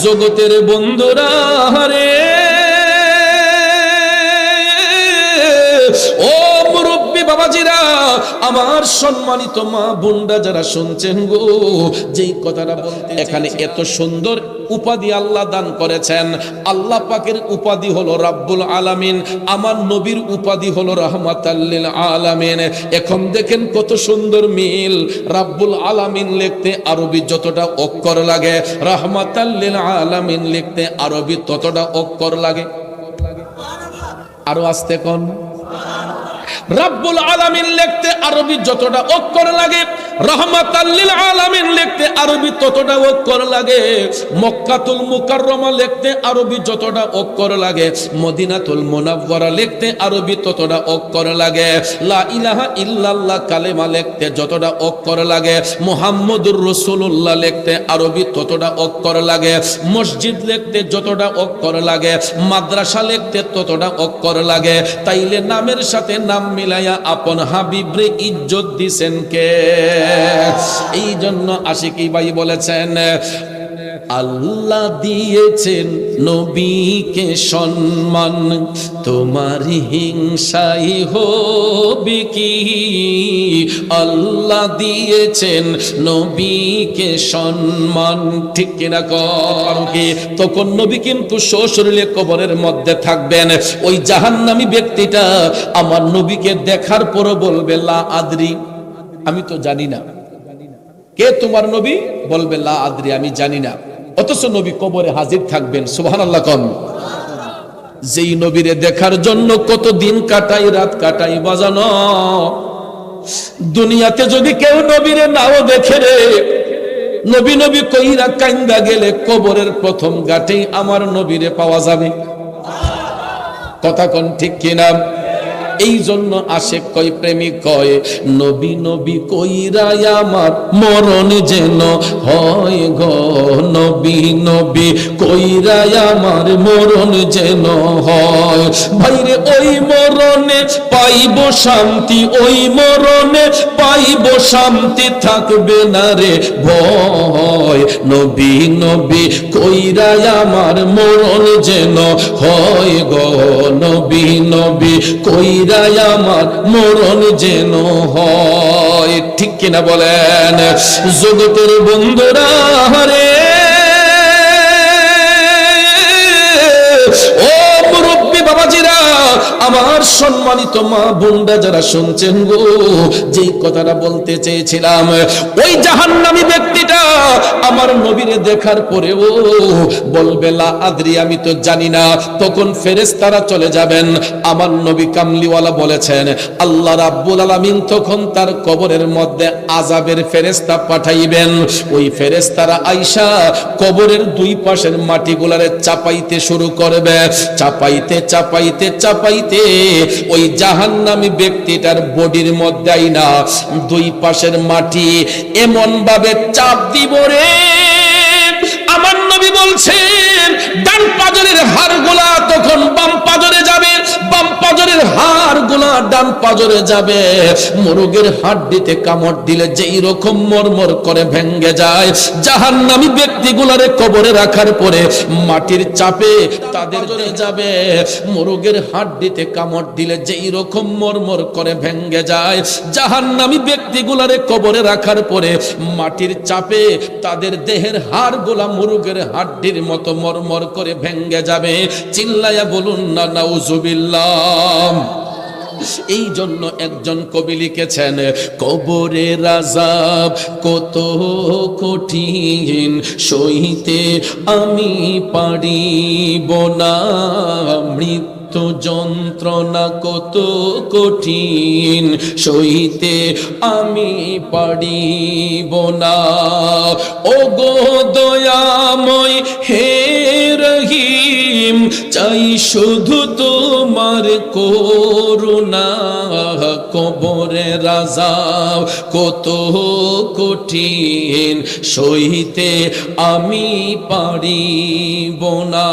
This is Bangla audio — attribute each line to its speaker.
Speaker 1: জগতের বন্ধুরা রে, ও মুরব্বী বাবাজিরা, আমার সম্মানিত মা বোনরা যারা শুনছেন গো, যেই কথাটা বলতে এখানে এত সুন্দর উপাধি আল্লাহ দান করেছেন। আল্লাহ পাকের উপাধি হলো রাব্বুল আলামিন, আমার নবীর উপাধি হলো রাহমাতাল লিল আলামিন। এখন দেখেন কত সুন্দর মিল। রাব্বুল আলামিন লিখতে আরবি যতটা অক্ষর লাগে, রাহমাতাল লিল আলামিন লিখতে আরবি ততটা অক্ষর লাগে। আরো আস্তে কোন, রাব্বুল আলামিন লিখতে আরবি যতটা অক্ষর লাগে, রাহমাতাল লিল আলামিন লিখতে আরবি ততটা অক্ষর লাগে। মক্কাতুল মুকাররমা লিখতে আরবি যতটা অক্ষর লাগে, মদিনাতুল মুনাওয়ারা লিখতে আরবি ততটা অক্ষর লাগে। লা ইলাহা ইল্লাল্লাহ কালেমা লিখতে যতটা অক্ষর লাগে, মুহাম্মদুর রাসূলুল্লাহ লিখতে আরবি ততটা অক্ষর লাগে। মসজিদ লিখতে যতটা অক্ষর লাগে, মাদ্রাসা লিখতে ততটা অক্ষর লাগে। তাইলে নামের সাথে নাম মিলাইয়া আপন হাবিবরে ইজ্জত দিছেন কে? এই জন্য আশিকি ভাই বলেছেন, আল্লাহ দিয়েছেন নবীকে সম্মান, তোমার হিংসাই হবে কি? আল্লাহ দিয়েছেন নবীকে সম্মান, ঠিক কিনা কর কি? তখন নবী কিন্তু সশরীরে কবরের মধ্যে থাকবেন। ওই জাহান্নামী ব্যক্তিটা আমার নবীকে দেখার পর বলবে, লা আদরি, আমি তো জানি না। কে তোমার নবী? বলবে লা আদরি, আমি জানি না। অথচ নবী কবরে হাজির থাকবেন। সুবহানাল্লাহ কোন। যেই নবীরে দেখার জন্য কত দিন কাটাই, রাত কাটাই বাজানো। দুনিয়াতে যদি কেউ নবীরে নাও দেখে রে, নবী নবী কইরা কাইন্দা গেলে কবরের প্রথম ঘাটেই আমার নবীরে পাওয়া যাবে। কথা কোন ঠিক কিনা? এই জন্য আশেক কয়, প্রেমিক কয়, নবী নবী কইরা আমার মরণ যেন হয় গো, নবী নবী কইরা আমার মরণ যেন হয়। ভাইরে ওই মরণে পাইব শান্তি, ওই মরণে পাইব শান্তি, থাকবে না রে ভয়। নবী নবী কইরা আমার মরণ যেন হয় গো, নবী নবী কইরা আমার মরণ যেন হয়। ঠিক কিনা বলেন? জগতের বন্ধুরা রে, ও মুরব্বী বাবাজিরা, আমার সম্মানিত মা বোনরা যারা শুনছেন গো, যেই কথাটা বলতে চেয়েছিলাম, ওই জাহান্নামী ব্যক্তিটা আমার নবীরে দেখার পরেও বলবে লা আদরি, আমি তো জানি না। তখন ফেরেশতারা চলে যাবেন। আমার নবী কামলিওয়ালা বলেছেন, আল্লাহ রাব্বুল আলামিন তখন তার কবরের মধ্যে আযাবের ফেরেশতা পাঠাইবেন। ওই ফেরেশতারা আইসা কবরের দুই পাশের মাটিগুলারে চাপাইতে শুরু করবে। চাপাইতে চাপাইতে চাপাইতে ওই জাহান্নামী ব্যক্তিটার বডির মধ্যে আইনা দুই পাশের মাটি এমন ভাবে চাপ দিব রে, আমার নবী বলছেন ডান পাজরের হাড়গুলা তখন বাম পাজরে যাবে, বাম পাজরের হাড়গুলা ডান পাজরে যাবে। মুরগের হাড্ডিতে কামড় দিলে যেই রকম মরমর করে ভেঙে যায়, জাহান্নামী ব্যক্তিগুলারে কবরে রাখার পরে মাটির চাপে তাদের জন্য যাবে। মুরগের হাড্ডিতে কামড় দিলে যেই রকম মরমর করে ভেঙে যায়, জাহান্নামী ব্যক্তিগুলারে কবরে রাখার পরে মাটির চাপে তাদের দেহের হাড়গুলা মুরগের হাড্ডির মতো মরমর করে ভেঙে যাবে। চিল্লায়া বলুন না নাউজুবিল্লাহ। এই জন্য একজন কবি লিখেছেন, কবরের আযাব কত কঠিন, সইতে আমি পারিব না। মৃত্যু যন্ত্রণা কত কঠিন, সইতে আমি পারিব না। ও গো দয়াময় হে রহিম, চাই শুধু তোমার করুণা। কবরের আযাব কত কঠিন, সইতে আমি পারিব না।